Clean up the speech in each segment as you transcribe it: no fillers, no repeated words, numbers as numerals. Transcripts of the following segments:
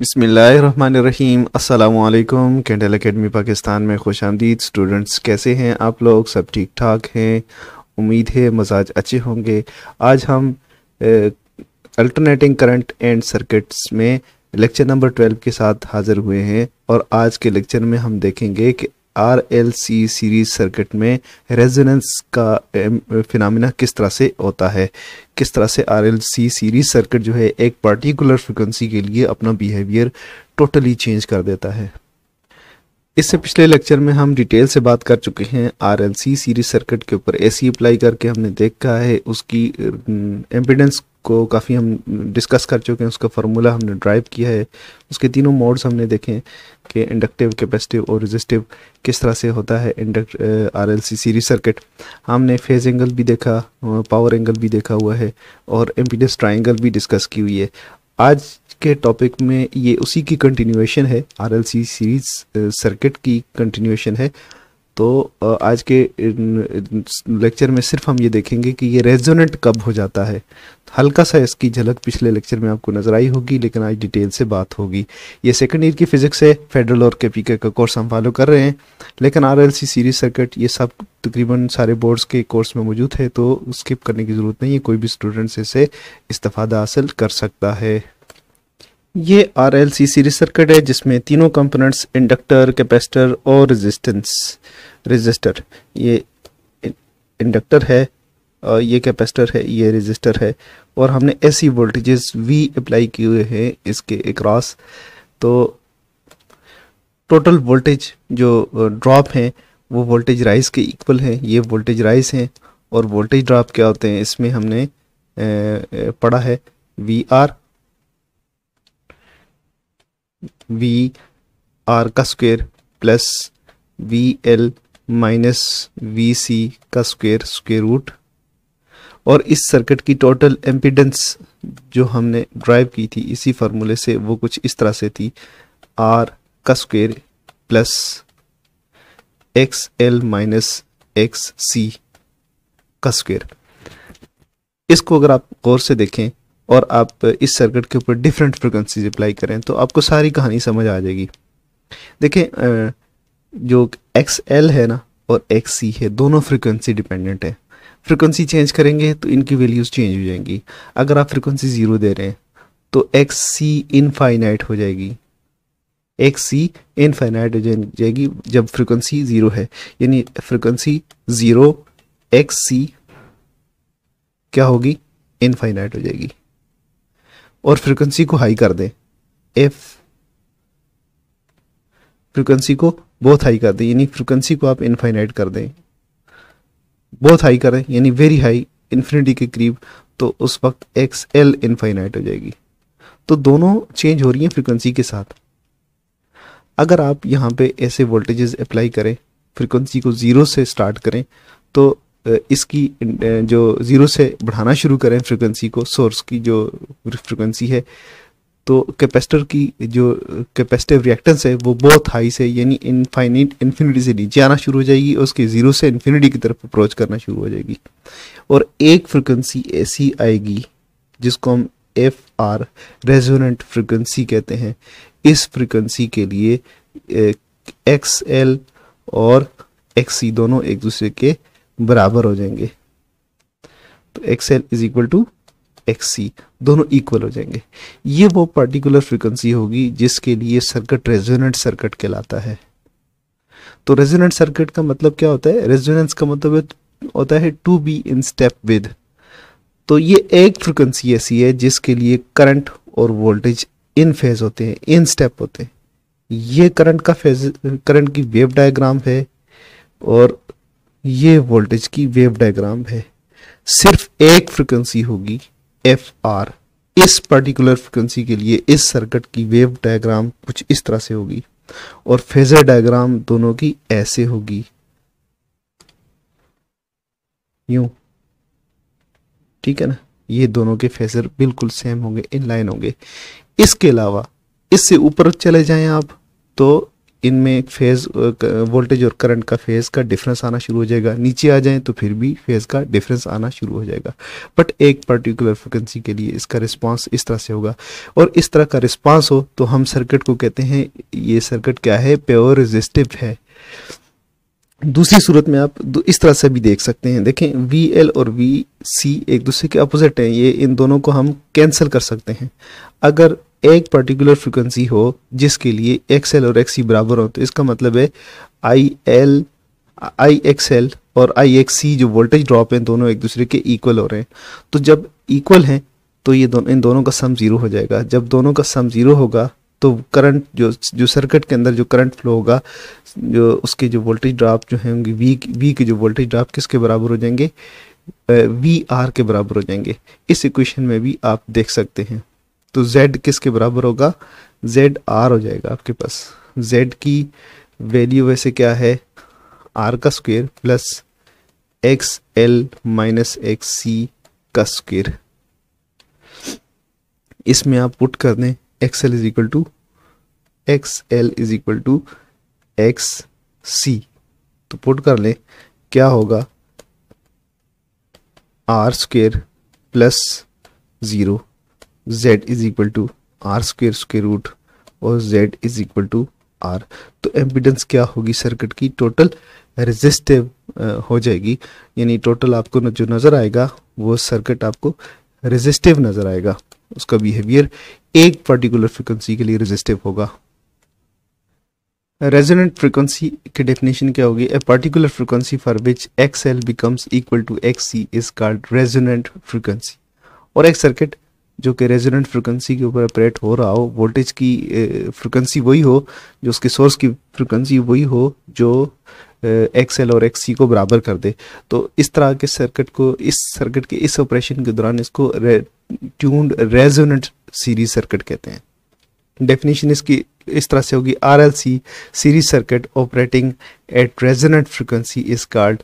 बिस्मिल्लाहिर्रहमानिर्रहीम। अस्सलामुअलैकुम। Candle academy Pakistan में खुशामदीद। स्टूडेंट्स कैसे हैं आप लोग? सब ठीक ठाक हैं? उम्मीद है मजाज अच्छे होंगे। आज हम अल्टरनेटिंग करंट एंड सर्किट्स में लेक्चर नंबर 12 के साथ हाज़िर हुए हैं और आज के लेक्चर में हम देखेंगे कि RLC सीरीज सर्किट में रेजोनेंस का फिनोमेना किस तरह से होता है, किस तरह से RLC सीरीज सर्किट जो है एक पर्टिकुलर फ्रिक्वेंसी के लिए अपना बिहेवियर टोटली चेंज कर देता है। इससे पिछले लेक्चर में हम डिटेल से बात कर चुके हैं RLC सीरीज सर्किट के ऊपर। AC अप्लाई करके हमने देखा है, उसकी एम्पिडेंस को काफ़ी हम डिस्कस कर चुके हैं, उसका फार्मूला हमने ड्राइव किया है, उसके तीनों मोड्स हमने देखे कि इंडक्टिव, कैपेसिटिव और रेजिस्टिव किस तरह से होता है RLC सीरीज सर्किट। हमने फेज एंगल भी देखा, पावर एंगल भी देखा हुआ है और एम्पिडेंस ट्रायंगल भी डिस्कस की हुई है। आज के टॉपिक में ये उसी की कंटिन्यूएशन है, RLC सीरीज सर्किट की कंटिन्यूएशन है। तो आज के लेक्चर में सिर्फ हम ये देखेंगे कि ये रेजोनेंट कब हो जाता है। हल्का सा इसकी झलक पिछले लेक्चर में आपको नजर आई होगी, लेकिन आज डिटेल से बात होगी। ये सेकंड ईयर की फिजिक्स है, फेडरल और केपीके का कोर्स हम फॉलो कर रहे हैं, लेकिन RLC सीरीज सर्किट ये सब तकरीबन सारे बोर्ड्स के कोर्स में मौजूद है, तो स्किप करने की ज़रूरत नहीं है। कोई भी स्टूडेंट इससे इस्तेफादा हासिल कर सकता है। ये RLC सीरीज सर्किट है जिसमें तीनों कंपोनेंट्स इंडक्टर, कैपेसिटर और रेजिस्टर, ये इंडक्टर है, ये कैपेसिटर है, ये रेजिस्टर है, और हमने ऐसी वोल्टेजेस V अप्लाई किए हुए हैं इसके अक्रॉस। तो टोटल वोल्टेज जो ड्रॉप हैं वो वोल्टेज राइज के इक्वल हैं। ये वोल्टेज राइज हैं और वोल्टेज ड्रॉप क्या होते हैं इसमें हमने पढ़ा है। VR का square plus VL minus VC का स्क्वायर रूट, और इस सर्किट की टोटल एम्पिडेंस जो हमने ड्राइव की थी इसी फार्मूले से, वो कुछ इस तरह से थी, R का square plus XL minus XC का स्क्वायर। इसको अगर आप गौर से देखें और आप इस सर्किट के ऊपर डिफरेंट फ्रिक्वेंसीज अप्लाई करें तो आपको सारी कहानी समझ आ जाएगी। देखें, जो XL है ना और XC है, दोनों फ्रिक्वेंसी डिपेंडेंट है। फ्रिक्वेंसी चेंज करेंगे तो इनकी वैल्यूज चेंज हो जाएंगी। अगर आप फ्रिक्वेंसी 0 दे रहे हैं तो XC इनफाइनाइट हो जाएगी, XC इनफाइनाइट हो जाएगी जब फ्रिक्वेंसी 0 है, यानी फ्रिक्वेंसी 0 XC क्या होगी, इनफाइनाइट हो जाएगी। और फ्रिक्वेंसी को हाई कर दें, फ्रिक्वेंसी को बहुत हाई कर दें, यानी फ्रिक्वेंसी को आप इनफाइनाइट कर दें, बहुत हाई करें यानी वेरी हाई, इन्फिनिटी के करीब, तो उस वक्त XL इनफाइनाइट हो जाएगी। तो दोनों चेंज हो रही हैं फ्रिक्वेंसी के साथ। अगर आप यहाँ पे ऐसे वोल्टेजेस अप्लाई करें, फ्रिक्वेंसी को 0 से स्टार्ट करें, तो इसकी जो 0 से बढ़ाना शुरू करें फ्रिक्वेंसी को, सोर्स की जो फ्रिक्वेंसी है, तो कैपेसिटर की जो कैपेसिटिव रिएक्टेंस है वो बहुत हाई से, यानी इन्फिनिटी से नीचे आना शुरू हो जाएगी, उसके 0 से इन्फिनिटी की तरफ अप्रोच करना शुरू हो जाएगी। और एक फ्रिक्वेंसी ऐसी आएगी जिसको हम FR रेजोनेंट फ्रिक्वेंसी कहते हैं। इस फ्रिक्वेंसी के लिए XL और XC दोनों एक दूसरे के बराबर हो जाएंगे, तो XL is equal to XC, दोनों इक्वल हो जाएंगे। ये वो पर्टिकुलर फ्रीक्वेंसी होगी जिसके लिए सर्किट रेजोनेंट सर्किट कहलाता है। तो रेजोनेंट सर्किट का मतलब क्या होता है? रेजोनेंस का मतलब होता है to be in step with. तो ये एक फ्रीक्वेंसी ऐसी है जिसके लिए करंट और वोल्टेज इन फेज होते हैं, इन स्टेप होते हैं। ये करंट की वेव डायग्राम है और ये वोल्टेज की वेव डायग्राम है। सिर्फ एक फ्रीक्वेंसी होगी FR। इस पर्टिकुलर फ्रीक्वेंसी के लिए इस सर्किट की वेव डायग्राम कुछ इस तरह से होगी और फेजर डायग्राम दोनों की ऐसे होगी, यूं, ठीक है ना। ये दोनों के फेजर बिल्कुल सेम होंगे, इन लाइन होंगे। इसके अलावा इससे ऊपर चले जाएं आप तो इनमें फेज़ वोल्टेज और करंट का फेज़ का डिफरेंस आना शुरू हो जाएगा। नीचे आ जाएं तो फिर भी फेज़ का डिफरेंस आना शुरू हो जाएगा। बट एक पर्टिकुलर फ्रिक्वेंसी के लिए इसका रिस्पांस इस तरह से होगा, और इस तरह का रिस्पांस हो तो हम सर्किट को कहते हैं, ये सर्किट क्या है, प्योर रेजिस्टिव है। दूसरी सूरत में आप इस तरह से भी देख सकते हैं, देखें VL और VC एक दूसरे के अपोजिट हैं, ये इन दोनों को हम कैंसिल कर सकते हैं। अगर एक पर्टिकुलर फ्रिक्वेंसी हो जिसके लिए XL और XC बराबर हो, तो इसका मतलब है IXL और IXC जो वोल्टेज ड्रॉप है दोनों एक दूसरे के इक्वल हो रहे हैं। तो जब इक्वल हैं तो ये इन दोनों का सम जीरो हो जाएगा। जब दोनों का सम जीरो होगा तो करंट जो सर्किट के अंदर जो करंट फ्लो होगा, जो उसके जो वोल्टेज ड्रॉप जो होंगे वी के जो वोल्टेज ड्रॉप किसके बराबर हो जाएंगे, VR के बराबर हो जाएंगे। इस इक्वेशन में भी आप देख सकते हैं। तो Z किसके बराबर होगा, ZR हो जाएगा आपके पास। Z की वैल्यू वैसे क्या है, R का square plus XL minus XC का स्क्वायर। इसमें आप पुट कर दें XL is equal to XC, तो पुट कर लें, क्या होगा, R square plus 0, Z is equal to R square square root और Z is equal to R। तो एम्पिडेंस क्या होगी सर्किट की, टोटल रेजिस्टिव हो जाएगी, यानी टोटल आपको जो नज़र आएगा वो सर्किट आपको रेजिस्टिव नज़र आएगा। उसका बिहेवियर एक पर्टिकुलर फ्रिक्वेंसी के लिए रेजिस्टिव होगा। रेजोनेंट फ्रिक्वेंसी की डेफिनेशन क्या होगी, a particular frequency for which XL becomes equal to XC is called resonant frequency. और एक सर्किट जो कि रेजोनेंट फ्रिक्वेंसी के ऊपर ऑपरेट हो रहा हो, वोल्टेज की फ्रिक्वेंसी वही हो, जो उसके सोर्स की फ्रिक्वेंसी वही हो जो XL और XC को बराबर कर दे। तो इस तरह के सर्किट को, इस सर्किट के इस ऑपरेशन के दौरान इसको ट्यून्ड रेजोनेंट सीरीज सर्किट कहते हैं। डेफिनेशन इसकी इस तरह से होगी, RLC series circuit operating eight resonant frequency is called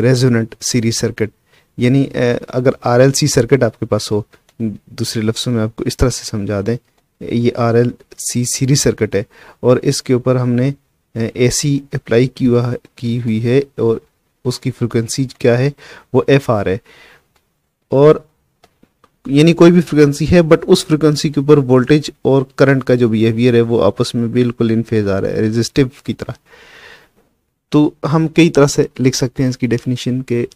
resonant series circuit. यानी अगर RLC सर्किट आपके पास हो, दूसरे लफ्ज़ों में आपको इस तरह से समझा दें, ये RLC सीरीज सर्किट है और इसके ऊपर हमने AC अप्लाई की हुई है और उसकी फ्रिक्वेंसी क्या है, वो FR है। और यानी कोई भी फ्रिक्वेंसी है, बट उस फ्रिक्वेंसी के ऊपर वोल्टेज और करंट का जो बिहेवियर है वो आपस में बिल्कुल इन फेज आ रहा है, रेजिस्टिव की तरह। तो हम कई तरह से लिख सकते हैं इसकी डेफिनेशन के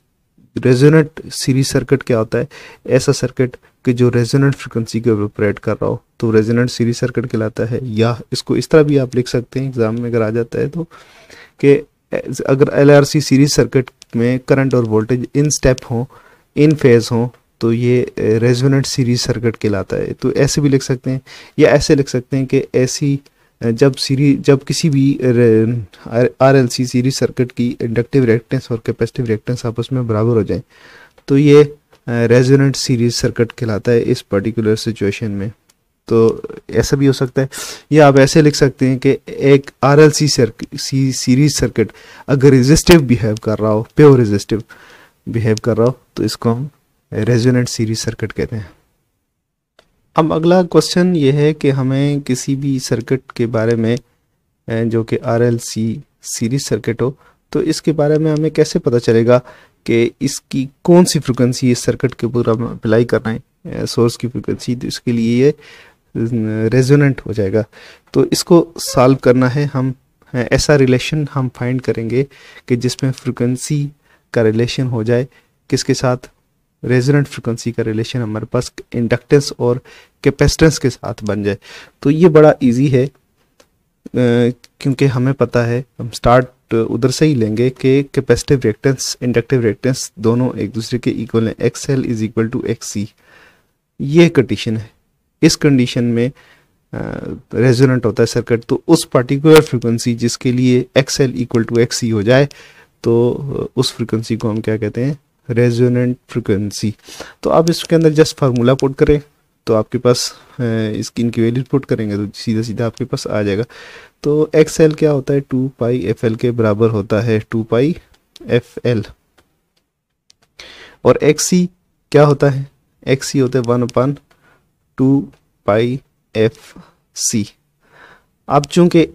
रेजोनेंट सीरीज सर्किट क्या होता है, ऐसा सर्किट कि जो रेजोनेंट फ्रिक्वेंसी के ऊपर ऑपरेट कर रहा हो तो रेजोनेंट सीरीज सर्किट कहलाता है। या इसको इस तरह भी आप लिख सकते हैं एग्जाम में अगर आ जाता है तो, कि अगर LRC सीरीज सर्किट में करंट और वोल्टेज इन स्टेप हों, इन फेज हों, तो ये रेजोनेंट सीरीज सर्किट कहलाता है। तो ऐसे भी लिख सकते हैं, या ऐसे लिख सकते हैं कि ऐसी जब किसी भी RLC सीरीज सर्किट की इंडक्टिव रिएक्टेंस और कैपेसिटिव रिएक्टेंस आपस में बराबर हो जाए तो ये रेजोनेंट सीरीज सर्किट कहलाता है इस पर्टिकुलर सिचुएशन में। तो ऐसा भी हो सकता है, या आप ऐसे लिख सकते हैं कि एक RLC सीरीज सर्किट अगर रेजिस्टिव बिहेव कर रहा हो, प्योर रेजिस्टिव बिहेव कर रहा हो, तो इसको हम रेजोनेंट सीरीज सर्किट कहते हैं। अब अगला क्वेश्चन ये है कि हमें किसी भी सर्किट के बारे में जो कि RLC सीरीज सर्किट हो, तो इसके बारे में हमें कैसे पता चलेगा कि इसकी कौन सी फ्रिक्वेंसी इस सर्किट के ऊपर हम अप्लाई कर रहे हैं, सोर्स की फ्रिक्वेंसी, तो इसके लिए ये रेजोनेंट हो जाएगा। तो इसको सॉल्व करना है, हम ऐसा रिलेशन हम फाइंड करेंगे कि जिसमें फ्रिक्वेंसी का रिलेशन हो जाए किसके साथ, रेजोनेंट फ्रिक्वेंसी का रिलेशन हमारे पास इंडक्टेंस और कैपेसिटेंस के साथ बन जाए। तो ये बड़ा इजी है क्योंकि हमें पता है, हम स्टार्ट उधर से ही लेंगे कि कैपेसिटिव रिएक्टेंस, इंडक्टिव रिएक्टेंस दोनों एक दूसरे के इक्वल हैं, XL is equal to XC। ये कंडीशन है, इस कंडीशन में रेजोनेंट होता है सर्किट। तो उस पर्टिकुलर फ्रिक्वेंसी जिसके लिए XL इक्वल टू XC हो जाए तो उस फ्रिक्वेंसी को हम क्या कहते हैं, रेजोनेंट फ्रिक्वेंसी। तो आप इसके अंदर जस्ट फार्मूला पुट करें तो आपके पास इसकी इनकी वैल्यू पुट करेंगे तो सीधा सीधा आपके पास आ जाएगा। तो XL क्या होता है, 2 पाई FL के बराबर होता है, 2 पाई FL। और XC क्या होता है, XC होता है 1/2 पाई FC। अब चूंकि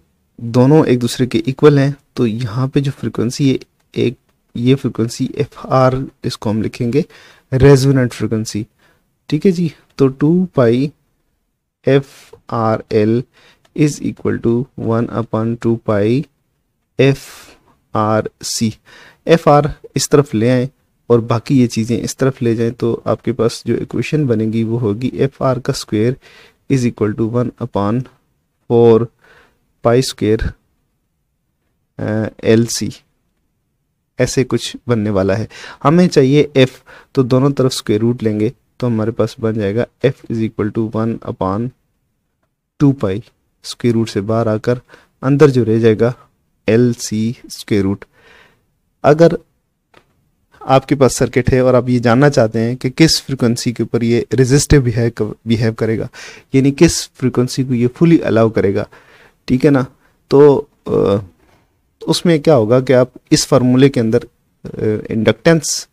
दोनों एक दूसरे के इक्वल हैं, तो यहाँ पे जो फ्रीक्वेंसी है एक ये फ्रीक्वेंसी एफ आर, इसको हम लिखेंगे रेजोनेंट फ्रीक्वेंसी। ठीक है जी। तो 2 pi F R L is equal to 1/2 pi F R C. F R इस तरफ ले आए और बाकी ये चीज़ें इस तरफ ले जाएं, तो आपके पास जो इक्वेशन बनेगी वो होगी एफ आर का square is equal to 1/4 pi square L C. ऐसे कुछ बनने वाला है। हमें चाहिए एफ, तो दोनों तरफ स्क्वायर रूट लेंगे तो हमारे पास बन जाएगा F is equal to 1/2 pi, square root से बाहर आकर अंदर जो रह जाएगा एल सी स्क्वायर रूट। अगर आपके पास सर्किट है और आप ये जानना चाहते हैं कि किस फ्रीक्वेंसी के ऊपर ये रेजिस्टिव बिहेव करेगा, यानी किस फ्रीक्वेंसी को ये फुली अलाउ करेगा, ठीक है ना, तो उसमें क्या होगा कि आप इस फार्मूले के अंदर इंडक्टेंस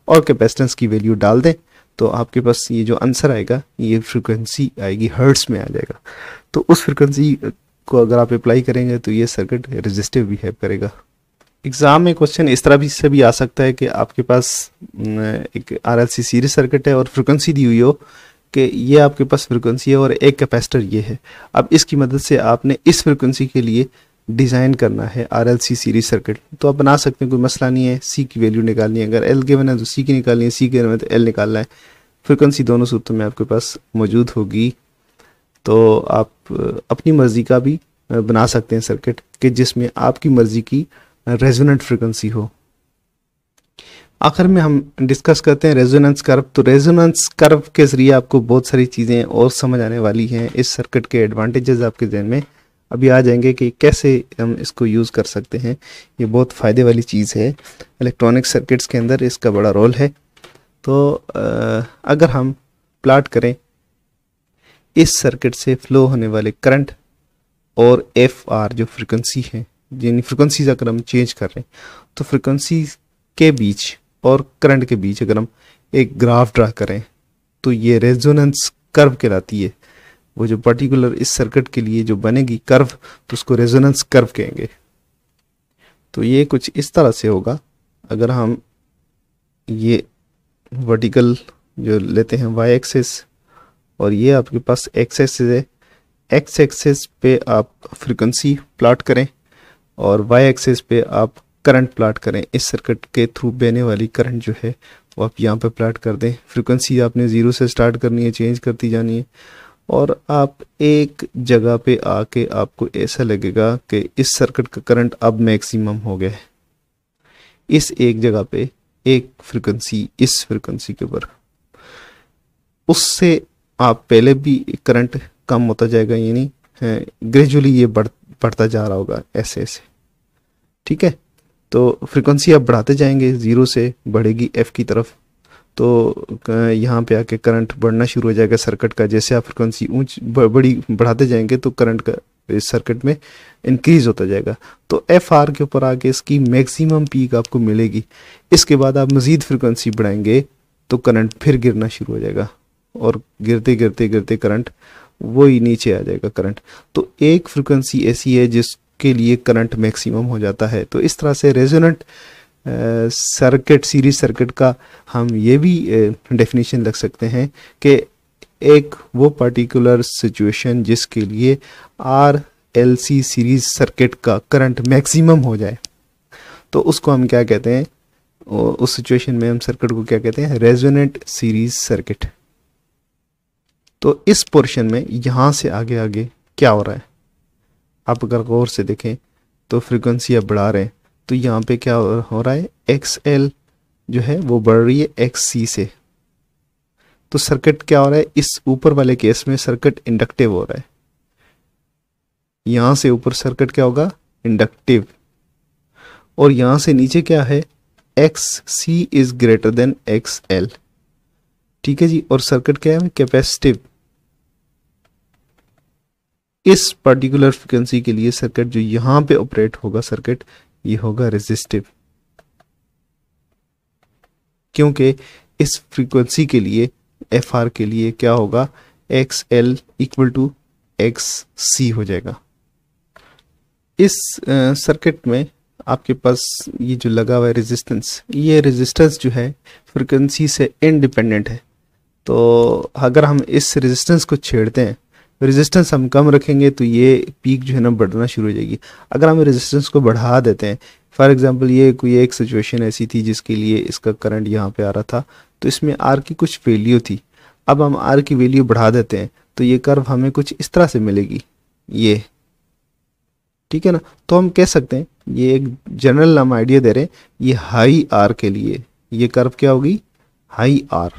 और कैपेसिटेंस की वैल्यू डाल दें, तो आपके पास ये जो आंसर आएगा ये फ्रीक्वेंसी आएगी हर्ट्स में आ जाएगा। तो उस फ्रीक्वेंसी को अगर आप अप्लाई करेंगे तो ये सर्किट रेजिस्टिव बिहेव करेगा। एग्ज़ाम में क्वेश्चन इस तरह भी से भी आ सकता है कि आपके पास एक आरएलसी सीरीज सर्किट है और फ्रीक्वेंसी दी हुई हो कि ये आपके पास फ्रीक्वेंसी है और एक कैपेसिटर ये है। अब इसकी मदद से आपने इस फ्रीक्वेंसी के लिए डिज़ाइन करना है आरएलसी सीरीज सर्किट, तो आप बना सकते हैं, कोई मसला नहीं है। सी की वैल्यू निकालनी है, अगर एल गिवन है तो सी की निकालनी है, सी गिवन है तो एल निकालना है। फ्रीक्वेंसी दोनों सूत्रों में आपके पास मौजूद होगी, तो आप अपनी मर्ज़ी का भी बना सकते हैं सर्किट कि जिसमें आपकी मर्ज़ी की रेजोनेंट फ्रीक्वेंसी हो। आखिर में हम डिस्कस करते हैं रेजोनेंस कर्व। तो रेजोनेंस कर्व के ज़रिए आपको बहुत सारी चीज़ें और समझ आने वाली हैं। इस सर्किट के एडवांटेजेस आपके जहन में अभी आ जाएंगे कि कैसे हम इसको यूज़ कर सकते हैं। ये बहुत फ़ायदे वाली चीज़ है, इलेक्ट्रॉनिक सर्किट्स के अंदर इसका बड़ा रोल है। तो अगर हम प्लाट करें इस सर्किट से फ्लो होने वाले करंट और एफ आर जो फ्रीक्वेंसी है, यानी फ्रीक्वेंसीज अगर हम चेंज कर रहे हैं, तो फ्रीक्वेंसी के बीच और करंट के बीच अगर हम एक ग्राफ ड्रा करें तो ये रेजोनेंस कर्व कहलाती है। वो जो पर्टिकुलर इस सर्किट के लिए जो बनेगी कर्व, तो उसको रेजोनेंस कर्व कहेंगे। तो ये कुछ इस तरह से होगा। अगर हम ये वर्टिकल जो लेते हैं वाई एक्सिस और ये आपके पास एक्स एक्सिस है, एक्स एक्सिस पे आप फ्रीक्वेंसी प्लॉट करें और वाई एक्सिस पे आप करंट प्लॉट करें। इस सर्किट के थ्रू बहने वाली करंट जो है वो आप यहाँ पे प्लॉट कर दें। फ्रीक्वेंसी आपने 0 से स्टार्ट करनी है, चेंज करती जानी है, और आप एक जगह पे आके आपको ऐसा लगेगा कि इस सर्किट का करंट अब मैक्सिमम हो गया है। इस एक जगह पे एक फ्रीक्वेंसी, इस फ्रीक्वेंसी के ऊपर, उससे आप पहले भी करंट कम होता जाएगा, यानी ग्रेजुअली ये बढ़ता जा रहा होगा ऐसे ऐसे, ठीक है। तो फ्रीक्वेंसी आप बढ़ाते जाएंगे, 0 से बढ़ेगी एफ की तरफ, तो यहाँ पे आके करंट बढ़ना शुरू हो जाएगा सर्किट का। जैसे आप फ्रीक्वेंसी बड़ी बढ़ाते जाएंगे तो करंट का इस सर्किट में इंक्रीज होता जाएगा। तो एफ आर के ऊपर आके इसकी मैक्सिमम पीक आपको मिलेगी। इसके बाद आप मज़ीद फ्रीक्वेंसी बढ़ाएंगे तो करंट फिर गिरना शुरू हो जाएगा, और गिरते गिरते गिरते करंट वही नीचे आ जाएगा करंट। तो एक फ्रीक्वेंसी ऐसी है जिसके लिए करंट मैक्सिमम हो जाता है। तो इस तरह से रेजोनेंट सर्किट, सीरीज सर्किट का हम ये भी डेफिनेशन लग सकते हैं कि एक वो पर्टिकुलर सिचुएशन जिसके लिए R L C series circuit का करंट मैक्सिमम हो जाए, तो उसको हम क्या कहते हैं, उस सिचुएशन में हम सर्किट को क्या कहते हैं, रेजोनेंट सीरीज सर्किट। तो इस पोर्शन में यहाँ से आगे आगे क्या हो रहा है, आप अगर गौर से देखें तो फ्रीक्वेंसी आप बढ़ा रहे हैं, तो यहाँ पे क्या हो रहा है, एक्स एल जो है वो बढ़ रही है एक्स सी से। तो सर्किट क्या हो रहा है, इस ऊपर वाले केस में सर्किट इंडक्टिव हो रहा है। यहां से ऊपर सर्किट क्या होगा, इंडक्टिव, और यहां से नीचे क्या है, X C is greater than X L, ठीक है जी। और सर्किट क्या है, कैपेसिटिव। इस पर्टिकुलर फ्रीक्वेंसी के लिए सर्किट जो यहां पे ऑपरेट होगा, सर्किट ये होगा रेजिस्टिव, क्योंकि इस फ्रीक्वेंसी के लिए एफ आर के लिए क्या होगा, X L equal to X C हो जाएगा। इस सर्किट में आपके पास ये जो लगा हुआ है रेजिस्टेंस, ये रेजिस्टेंस जो है फ्रिक्वेंसी से इंडिपेंडेंट है। तो अगर हम इस रेजिस्टेंस को छेड़ते हैं, रेजिस्टेंस हम कम रखेंगे तो ये पीक जो है ना बढ़ना शुरू हो जाएगी। अगर हम रेजिस्टेंस को बढ़ा देते हैं, फॉर एग्जांपल ये कोई एक सिचुएशन ऐसी थी जिसके लिए इसका करंट यहाँ पे आ रहा था, तो इसमें आर की कुछ वैल्यू थी। अब हम आर की वैल्यू बढ़ा देते हैं तो ये कर्व हमें कुछ इस तरह से मिलेगी, ये, ठीक है ना। तो हम कह सकते हैं, ये एक जनरल हम आइडिया दे रहे हैं, ये हाई आर के लिए ये कर्व क्या होगी, हाई आर,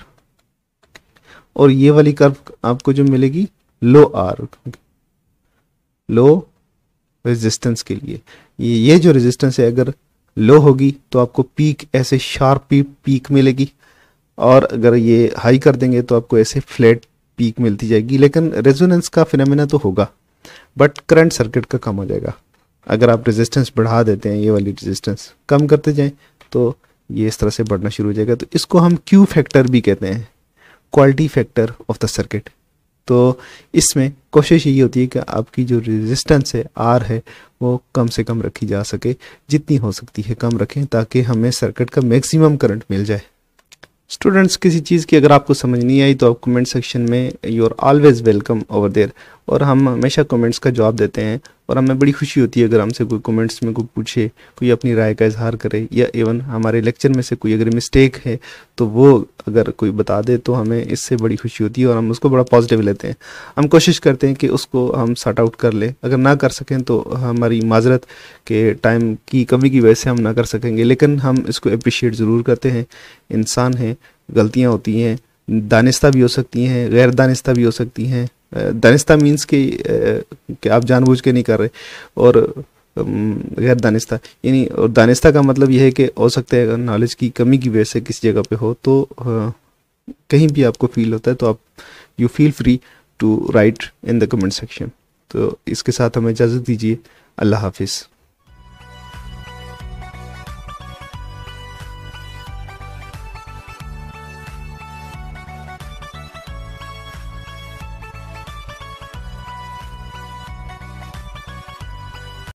और ये वाली कर्व आपको जो मिलेगी लो आर, लो रेजिस्टेंस के लिए। ये जो रेजिस्टेंस है अगर लो होगी तो आपको पीक ऐसे शार्प पीक मिलेगी, और अगर ये हाई कर देंगे तो आपको ऐसे फ्लैट पीक मिलती जाएगी। लेकिन रेजोनेंस का फिनोमेना तो होगा, बट करंट सर्किट का कम हो जाएगा। अगर आप रेजिस्टेंस बढ़ा देते हैं, ये वाली रेजिस्टेंस कम करते जाएं तो ये इस तरह से बढ़ना शुरू हो जाएगा। तो इसको हम क्यू फैक्टर भी कहते हैं, quality factor of the circuit. तो इसमें कोशिश यही होती है कि आपकी जो रेजिस्टेंस है आर है वो कम से कम रखी जा सके, जितनी हो सकती है कम रखें, ताकि हमें सर्किट का मैक्सिमम करंट मिल जाए। स्टूडेंट्स, किसी चीज़ की अगर आपको समझ नहीं आई तो आप कमेंट सेक्शन में, you are always welcome over there, और हम हमेशा कमेंट्स का जवाब देते हैं। और हमें बड़ी खुशी होती है अगर हमसे कोई कमेंट्स में कोई पूछे, कोई अपनी राय का इजहार करे, या इवन हमारे लेक्चर में से कोई अगर मिस्टेक है तो वो अगर कोई बता दे तो हमें इससे बड़ी खुशी होती है और हम उसको बड़ा पॉजिटिव लेते हैं। हम कोशिश करते हैं कि उसको हम सॉर्ट आउट कर लें। अगर ना कर सकें तो हमारी माजरत के टाइम की कमी की वजह से हम ना कर सकेंगे, लेकिन हम इसको अप्रिशिएट ज़रूर करते हैं। इंसान हैं, गलतियाँ होती हैं, दानिस्ता भी हो सकती हैं, गैर दानिस्ता भी हो सकती हैं। दानिस्ता मीन्स कि आप जानबूझ के नहीं कर रहे, और गैर दानिस्ता यानी, और दानिस्ता का मतलब यह है कि हो सकता है नॉलेज की कमी की वजह से किसी जगह पे हो, तो कहीं भी आपको फील होता है तो आप you feel free to write in the comment section. तो इसके साथ हमें इजाज़त दीजिए। अल्लाह हाफिज़।